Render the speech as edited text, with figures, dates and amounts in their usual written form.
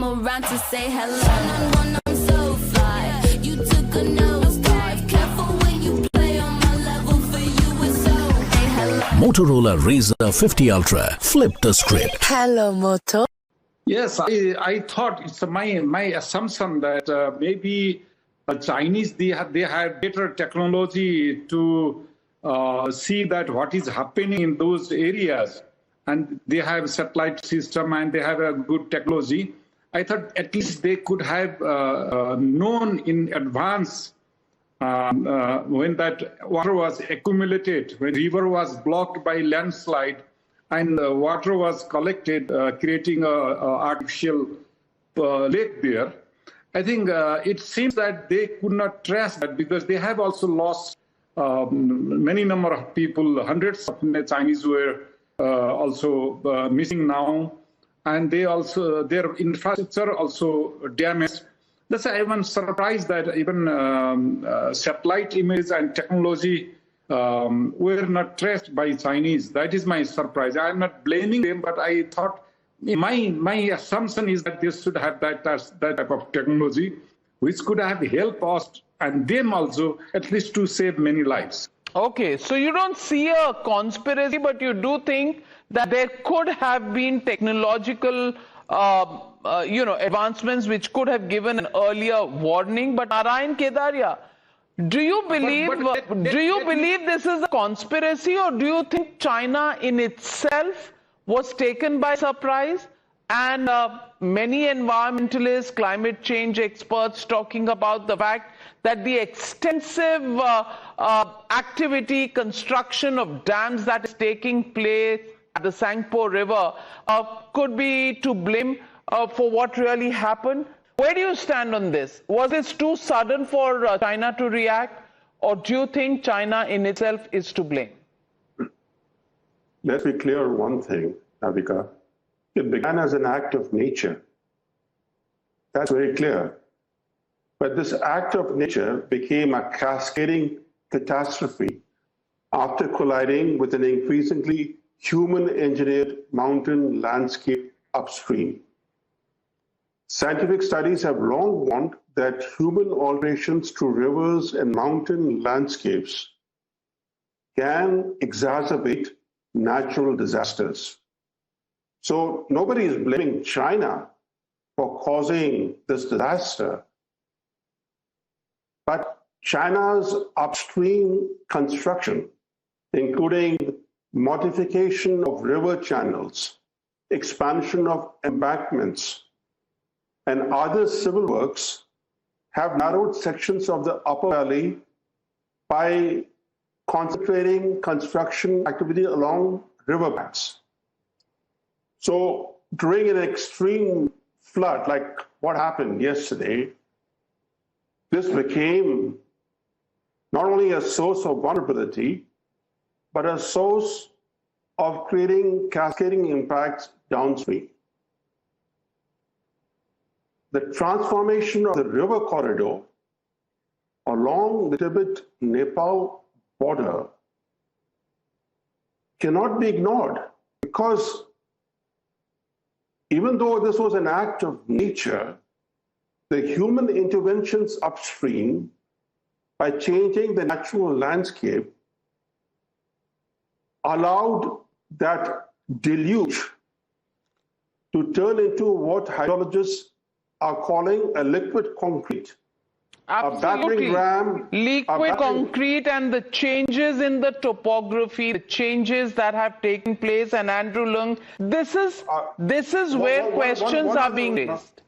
come around to say hello. One, I'm so fly. You took a nosedive. Careful when you play on my level. For you it's so. Hey, hello. Motorola Razr 50 Ultra. Flip the script. Hello, Moto. Yes, I thought it's my assumption that maybe Chinese they have better technology to see that what is happening in those areas, and they have satellite system and they have a good technology. I thought at least they could have known in advance when that water was accumulated, when river was blocked by landslide, and water was collected, creating an artificial lake there. I think it seems that they could not trace that because they have also lost many number of people. Hundreds of Chinese were also missing now, and they also their infrastructure also damaged. That's why I'm surprised that even satellite images and technology were not traced by Chinese. That is my surprise. I'm not blaming them, but I thought my assumption is that they should have that type of technology, which could have helped us and them also at least to save many lives. Okay, so you don't see a conspiracy, but you do think that there could have been technological advancements which could have given an earlier warning. But Narayan Kedaria, do you believe this is a conspiracy, or do you think China in itself was taken by surprise? And many environmentalists, climate change experts talking about the fact that the extensive activity, construction of dams that is taking place at the Sangpo River could be to blame for what really happened. Where do you stand on this? Was this too sudden for China to react, or do you think China in itself is to blame? Let's be clear on one thing, Navika. It began as an act of nature. That's very clear. But this act of nature became a cascading catastrophe after colliding with an increasingly human-engineered mountain landscape upstream. Scientific studies have long warned that human alterations to rivers and mountain landscapes can exacerbate natural disasters. So nobody is blaming China for causing this disaster, but China's upstream construction, including modification of river channels, expansion of embankments, and other civil works, have narrowed sections of the upper valley by concentrating construction activity along riverbanks. So during an extreme flood, like what happened yesterday, this became not only a source of vulnerability, but a source of creating cascading impacts downstream. The transformation of the river corridor along the Tibet-Nepal border cannot be ignored, because even though this was an act of nature, the human interventions upstream by changing the natural landscape allowed that deluge to turn into what hydrologists are calling a liquid concrete. Absolutely. Liquid concrete, and the changes in the topography, the changes that have taken place, and Andrew Lung, this is where questions are being raised.